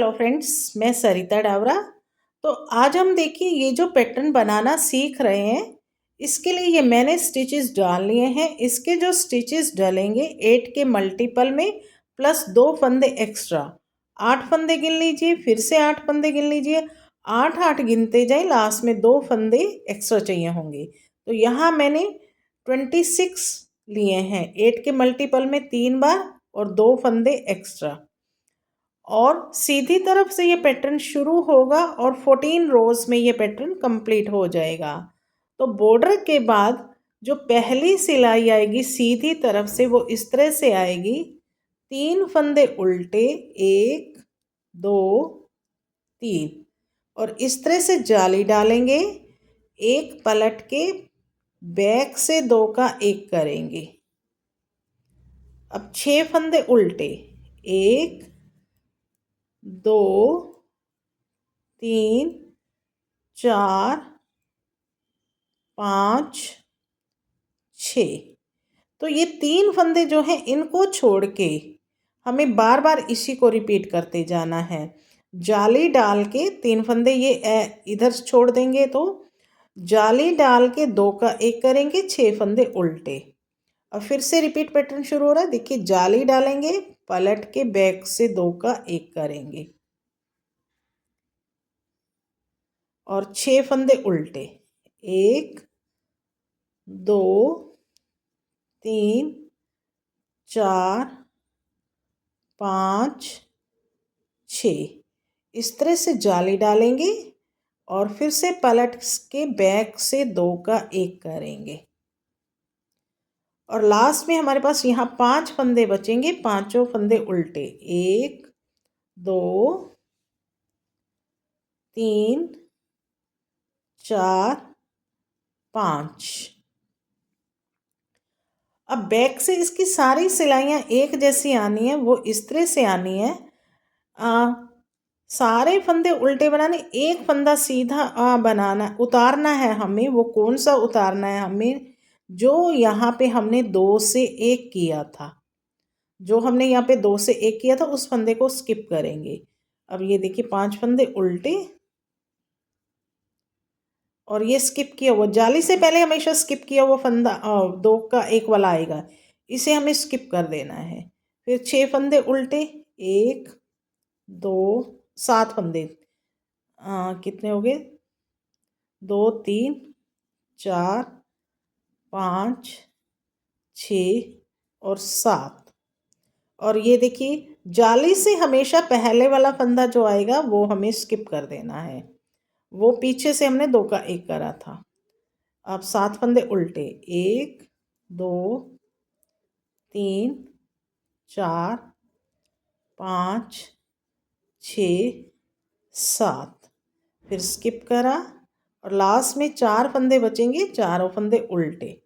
Hello friends, मैं सरिता डावरा। तो आज हम देखिए ये जो पैटर्न बनाना सीख रहे हैं, इसके लिए ये मैंने स्टिचेस डाल लिए हैं। इसके जो स्टिचेस डलेंगे 8 के मल्टीपल में प्लस 2 फंदे एक्स्ट्रा, 8 फंदे गिन लीजिए, फिर से 8 फंदे गिन लीजिए, 8 गिनते जाए, लास्ट में 2 फंदे एक्स्ट्रा चाहिए होंगे। तो यहाँ मैंने 26 लिए हैं, 8 के मल्टीपल में 3 बार और 2 फंदे एक्स्ट्रा। और सीधी तरफ से ये पैटर्न शुरू होगा और 14 रोज में ये पैटर्न कंप्लीट हो जाएगा। तो बॉर्डर के बाद जो पहली सिलाई आएगी सीधी तरफ से वो इस तरह से आएगी, 3 फंदे उल्टे, 1 2 3, और इस तरह से जाली डालेंगे, एक पलट के बैक से 2 का 1 करेंगे। अब 6 फंदे उल्टे, 1 2 3 4 5 6। तो ये 3 फंदे जो हैं इनको छोड़ के हमें बार बार इसी को रिपीट करते जाना है। जाली डाल के 3 फंदे ये इधर छोड़ देंगे, तो जाली डाल के 2 का 1 करेंगे, 6 फंदे उल्टे। अब फिर से रिपीट पैटर्न शुरू हो रहा है। देखिए, जाली डालेंगे, पलट के बैक से 2 का 1 करेंगे और 6 फंदे उल्टे, 1 2 3 4 5 6। इस तरह से जाली डालेंगे और फिर से पलट के बैक से 2 का 1 करेंगे और लास्ट में हमारे पास यहाँ 5 फंदे बचेंगे, पांचों फंदे उल्टे, 1 2 3 4 5। अब बैक से इसकी सारी सिलाइयाँ एक जैसी आनी है, वो इस तरह से आनी है। सारे फंदे उल्टे बनाने, एक फंदा सीधा बनाना, उतारना है हमें। वो कौन सा उतारना है हमें? जो यहाँ पे हमने 2 से 1 किया था, जो हमने यहाँ पे 2 से 1 किया था उस फंदे को स्किप करेंगे। अब ये देखिए 5 फंदे उल्टे और ये स्किप किया हुआ, जाली से पहले हमेशा स्किप किया हुआ फंदा 2 का 1 वाला आएगा, इसे हमें स्किप कर देना है। फिर 6 फंदे उल्टे, 1 2 7 फंदे, कितने हो गए? 2 3 4 5 6 और 7। और ये देखिए, जाली से हमेशा पहले वाला फंदा जो आएगा वो हमें स्किप कर देना है, वो पीछे से हमने 2 का 1 करा था। अब 7 फंदे उल्टे, 1 2 3 4 5 6 7, फिर स्किप करा और लास्ट में 4 फंदे बचेंगे, चारों फंदे उल्टे।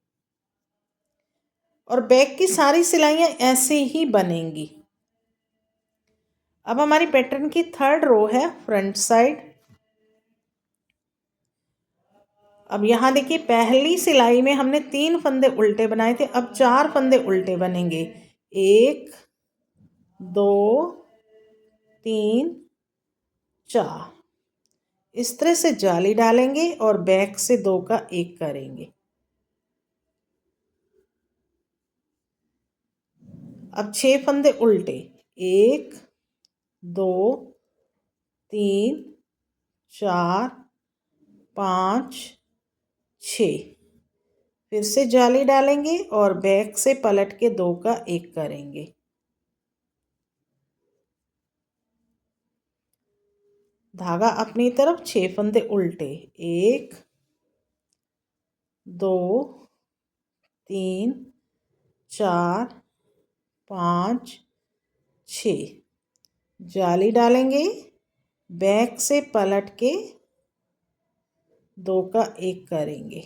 और बैक की सारी सिलाइयाँ ऐसे ही बनेंगी। अब हमारी पैटर्न की 3rd रो है फ्रंट साइड। अब यहाँ देखिए, पहली सिलाई में हमने 3 फंदे उल्टे बनाए थे, अब 4 फंदे उल्टे बनेंगे, 1 2 3 4। इस तरह से जाली डालेंगे और बैक से 2 का 1 करेंगे। अब 6 फंदे उल्टे, 1 2 3 4 5 6। फिर से जाली डालेंगे और बैक से पलट के 2 का 1 करेंगे। धागा अपनी तरफ, 6 फंदे उल्टे, 1 2 3 4 5 6। जाली डालेंगे, बैक से पलट के 2 का 1 करेंगे।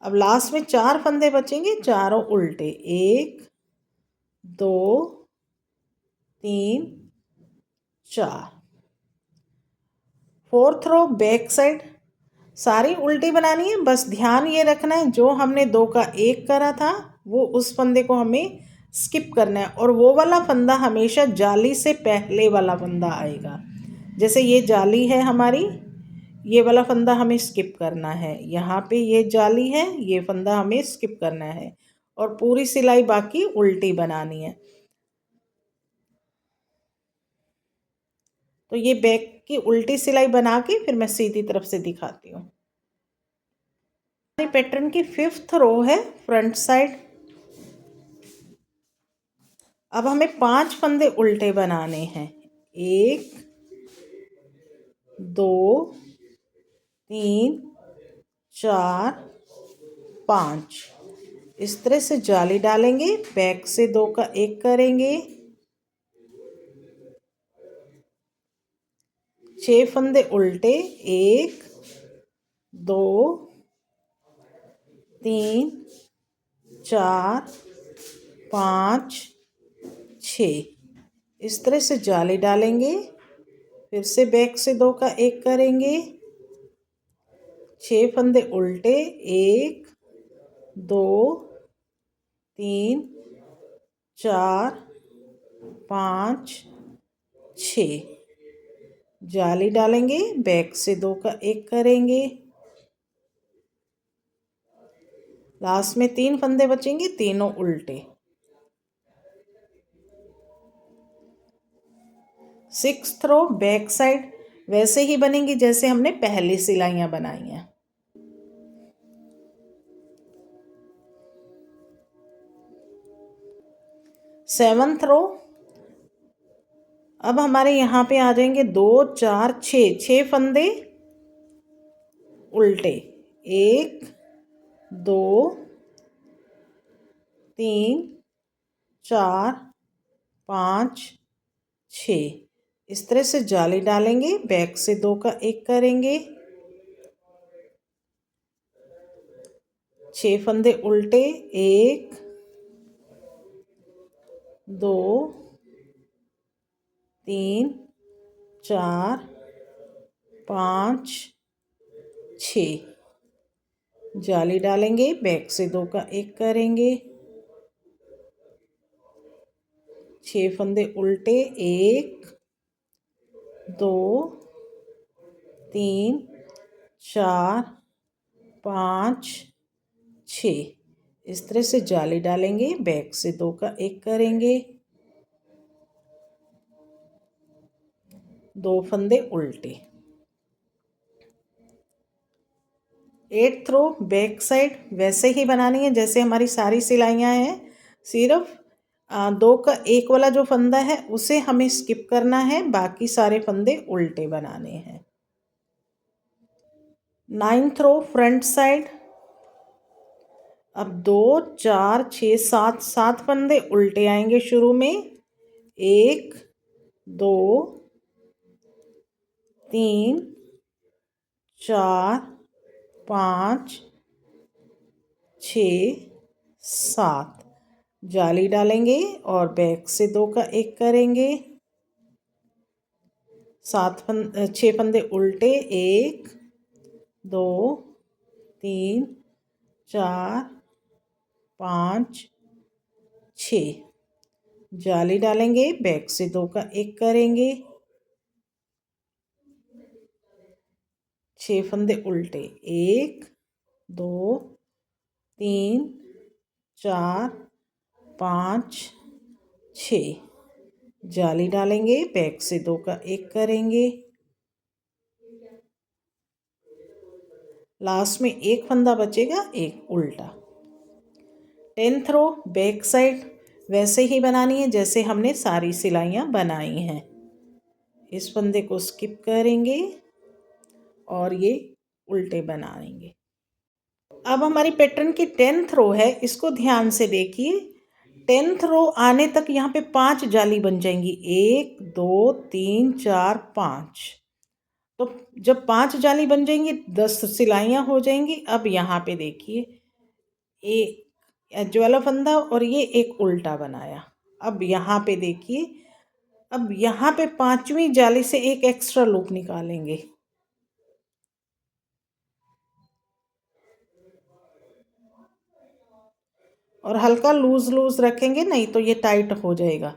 अब लास्ट में 4 फंदे बचेंगे, चारों उल्टे, 1 2 3 4। 4th रो बैक साइड सारी उल्टी बनानी है। बस ध्यान ये रखना है, जो हमने 2 का 1 करा था वो उस फंदे को हमें स्किप करना है, और वो वाला फंदा हमेशा जाली से पहले वाला फंदा आएगा। जैसे ये जाली है हमारी, ये वाला फंदा हमें स्किप करना है, यहाँ पे ये जाली है, ये फंदा हमें स्किप करना है, और पूरी सिलाई बाकी उल्टी बनानी है। तो ये बैक की उल्टी सिलाई बना के फिर मैं सीधी तरफ से दिखाती हूँ। हमारी पैटर्न की 5th रो है फ्रंट साइड। अब हमें 5 फंदे उल्टे बनाने हैं। 1 2 3 4 5। इस तरह से जाली डालेंगे, बैक से 2 का 1 करेंगे, 6 फंदे उल्टे, 1 2 3 4 5 6। इस तरह से जाली डालेंगे, फिर से बैक से 2 का 1 करेंगे, 6 फंदे उल्टे, 1 2 3 4 5 6। जाली डालेंगे, बैक से 2 का 1 करेंगे, लास्ट में 3 फंदे बचेंगे, तीनों उल्टे। 6th रो बैक साइड वैसे ही बनेंगी जैसे हमने पहले सिलाइयाँ बनाई हैं। 7th रो। अब हमारे यहाँ पे आ जाएंगे 2 4 6, 6 फंदे उल्टे, 1 2 3 4 5 6। इस तरह से जाली डालेंगे, बैक से 2 का 1 करेंगे, 6 फंदे उल्टे, 1 2 3 4 5 6। जाली डालेंगे, बैक से 2 का 1 करेंगे, 6 फंदे उल्टे, 1 2 3 4 5 6। इस तरह से जाली डालेंगे, बैक से 2 का 1 करेंगे, 2 फंदे उल्टे। 8th रो बैक साइड वैसे ही बनानी है जैसे हमारी सारी सिलाइयाँ हैं, सिर्फ 2 का 1 वाला जो फंदा है उसे हमें स्किप करना है, बाकी सारे फंदे उल्टे बनाने हैं। 9th रो फ्रंट साइड। अब 2 4 6 7, 7 फंदे उल्टे आएंगे शुरू में, 1 2 3 4 5 6 7। जाली डालेंगे और बैक से 2 का 1 करेंगे, 6 फंदे उल्टे, 1 2 3 4 5 6। जाली डालेंगे, बैक से 2 का 1 करेंगे, 6 फंदे उल्टे, 1 2 3 4 5 6। जाली डालेंगे, बैक से 2 का 1 करेंगे, लास्ट में 1 फंदा बचेगा, 1 उल्टा। 10th रो बैक साइड वैसे ही बनानी है जैसे हमने सारी सिलाइयाँ बनाई हैं। इस फंदे को स्किप करेंगे और ये उल्टे बनाएंगे। अब हमारी पैटर्न की 10th रो है, इसको ध्यान से देखिए। 10th रो आने तक यहाँ पे 5 जाली बन जाएंगी, 1 2 3 4 5। तो जब 5 जाली बन जाएंगी 10 सिलाइयाँ हो जाएंगी। अब यहाँ पे देखिए, जो वाला फंदा और ये एक उल्टा बनाया। अब यहाँ पे देखिए, अब यहाँ पे 5वीं जाली से एक एक्स्ट्रा लूप निकालेंगे, और हल्का लूज लूज रखेंगे, नहीं तो ये टाइट हो जाएगा।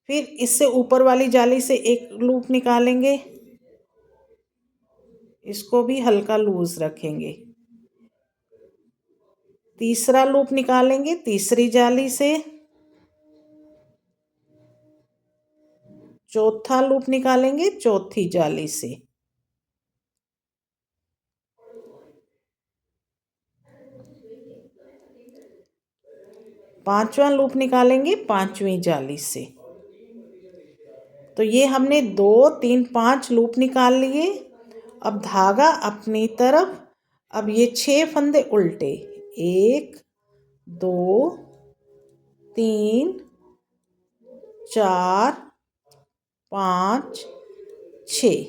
फिर इससे ऊपर वाली जाली से एक लूप निकालेंगे, इसको भी हल्का लूज रखेंगे। तीसरा लूप निकालेंगे तीसरी जाली से, चौथा लूप निकालेंगे चौथी जाली से, पांचवा लूप निकालेंगे पांचवी जाली से। तो ये हमने 2 3 5 लूप निकाल लिए। अब धागा अपनी तरफ, अब ये 6 फंदे उल्टे, 1 2 3 4 5 6,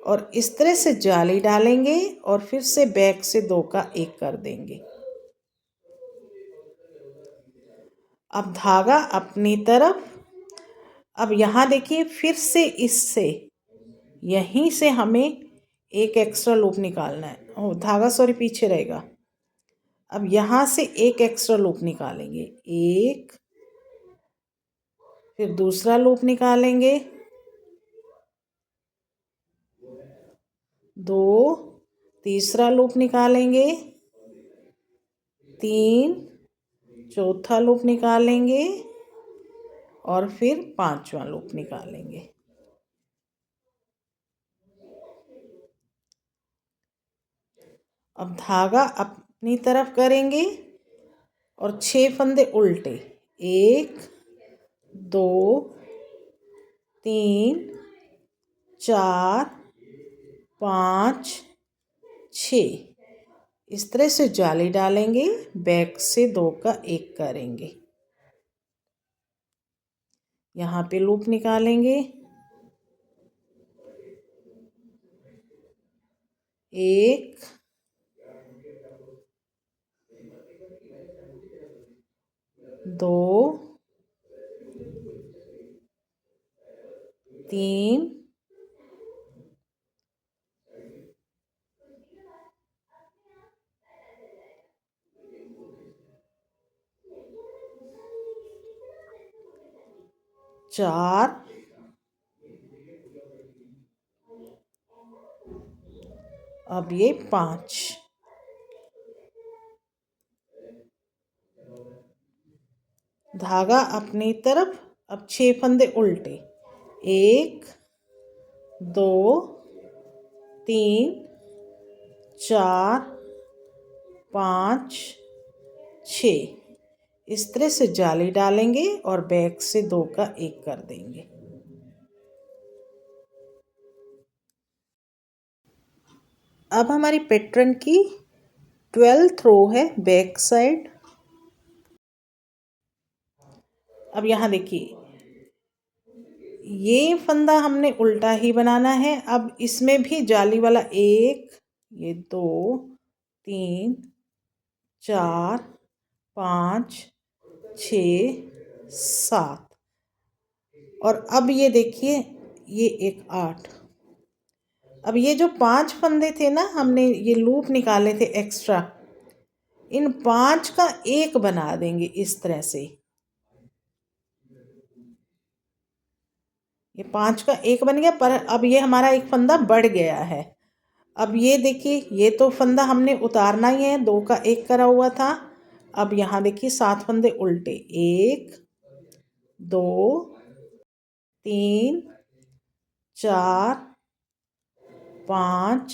और इस तरह से जाली डालेंगे और फिर से बैक से 2 का 1 कर देंगे। अब धागा अपनी तरफ, अब यहाँ देखिए फिर से इससे यहीं से हमें एक एक्स्ट्रा लूप निकालना है। धागा सॉरी पीछे रहेगा। अब यहाँ से एक एक्स्ट्रा लूप निकालेंगे, एक, फिर दूसरा लूप निकालेंगे, 2, तीसरा लूप निकालेंगे, 3, चौथा लूप निकालेंगे और फिर पांचवा लूप निकालेंगे। अब धागा अपनी तरफ करेंगे और 6 फंदे उल्टे, 1 2 3 4 5 6, इस तरह से जाली डालेंगे, बैक से 2 का 1 करेंगे। यहाँ पे लूप निकालेंगे, 1 2 3 4, अब ये 5, धागा अपनी तरफ, अब 6 फंदे उल्टे, 1 2 3 4 5 6, इस तरह से जाली डालेंगे और बैक से 2 का 1 कर देंगे। अब हमारी पैटर्न की 12th रो है बैक साइड। अब यहाँ देखिए ये फंदा हमने उल्टा ही बनाना है। अब इसमें भी जाली वाला 1, ये 2 3 4 5 6 7, और अब ये देखिए ये एक 8। अब ये जो 5 फंदे थे ना, हमने ये लूप निकाले थे एक्स्ट्रा, इन 5 का 1 बना देंगे इस तरह से। ये 5 का 1 बन गया, पर अब ये हमारा एक फंदा बढ़ गया है। अब ये देखिए ये तो फंदा हमने उतारना ही है, 2 का 1 करा हुआ था। अब यहाँ देखिए 7 फंदे उल्टे, 1 2 3 4 5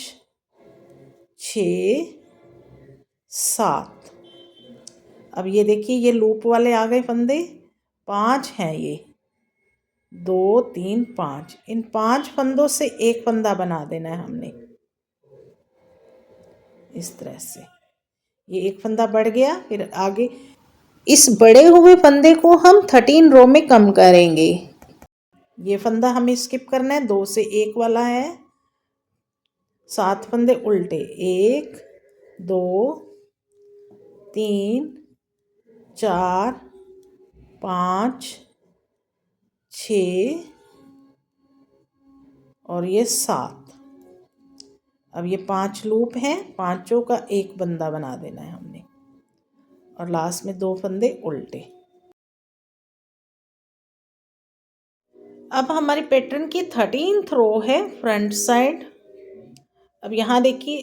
6 7। अब ये देखिए ये लूप वाले आ गए फंदे, 5 हैं ये, 2 3 5, इन 5 फंदों से एक फंदा बना देना है हमने इस तरह से। ये एक फंदा बढ़ गया, फिर आगे इस बड़े हुए फंदे को हम 13 रो में कम करेंगे। ये फंदा हमें स्किप करना है, 2 से 1 वाला है। 7 फंदे उल्टे, 1 2 3 4 5 6 और ये 7। अब ये 5 लूप हैं, पांचों का एक फंदा बना देना है हमने। और लास्ट में 2 फंदे उल्टे। अब हमारी पैटर्न की 13th रो है फ्रंट साइड। अब यहाँ देखिए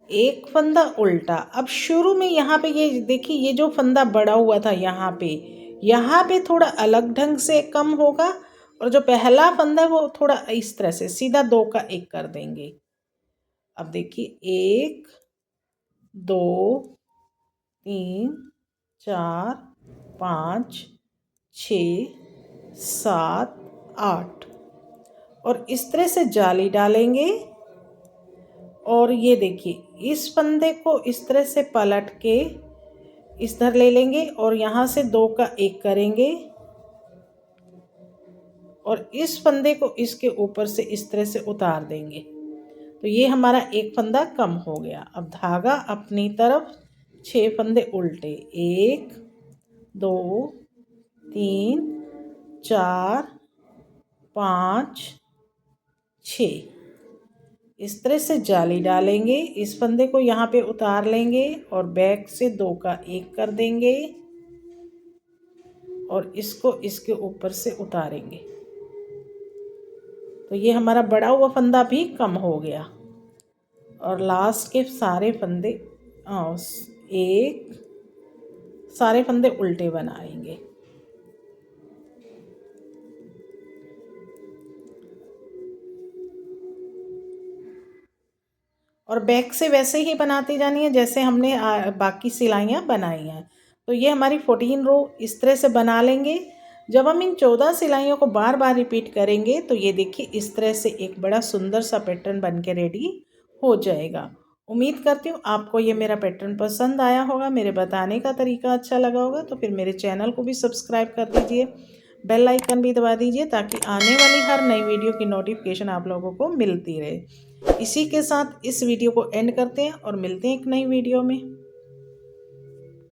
एक फंदा उल्टा। अब शुरू में यहाँ पे ये देखिए ये जो फंदा बड़ा हुआ था यहाँ पे थोड़ा अलग ढंग से कम होगा, और जो पहला फंदा है वो थोड़ा इस तरह से सीधा 2 का 1 कर देंगे। अब देखिए 1 2 3 4 5 6 7 8 और इस तरह से जाली डालेंगे। और ये देखिए इस फंदे को इस तरह से पलट के इस तरह ले लेंगे और यहाँ से 2 का 1 करेंगे और इस फंदे को इसके ऊपर से इस तरह से उतार देंगे। तो ये हमारा एक फंदा कम हो गया। अब धागा अपनी तरफ 6 फंदे उल्टे, 1 2 3 4 5 6 इस तरह से जाली डालेंगे। इस फंदे को यहाँ पे उतार लेंगे और बैक से 2 का 1 कर देंगे और इसको इसके ऊपर से उतारेंगे। तो ये हमारा बड़ा हुआ फंदा भी कम हो गया। और लास्ट के सारे फंदे सारे फंदे उल्टे बनाएंगे। और बैक से वैसे ही बनाती जानी है जैसे हमने बाकी सिलाइयाँ बनाई हैं। तो ये हमारी 14 रो इस तरह से बना लेंगे। जब हम इन 14 सिलाइयों को बार बार रिपीट करेंगे तो ये देखिए इस तरह से एक बड़ा सुंदर सा पैटर्न बन के रेडी हो जाएगा। उम्मीद करती हूँ आपको ये मेरा पैटर्न पसंद आया होगा, मेरे बताने का तरीका अच्छा लगा होगा। तो फिर मेरे चैनल को भी सब्सक्राइब कर दीजिए, बेल आइकन भी दबा दीजिए ताकि आने वाली हर नई वीडियो की नोटिफिकेशन आप लोगों को मिलती रहे। इसी के साथ इस वीडियो को एंड करते हैं और मिलते हैं एक नई वीडियो में।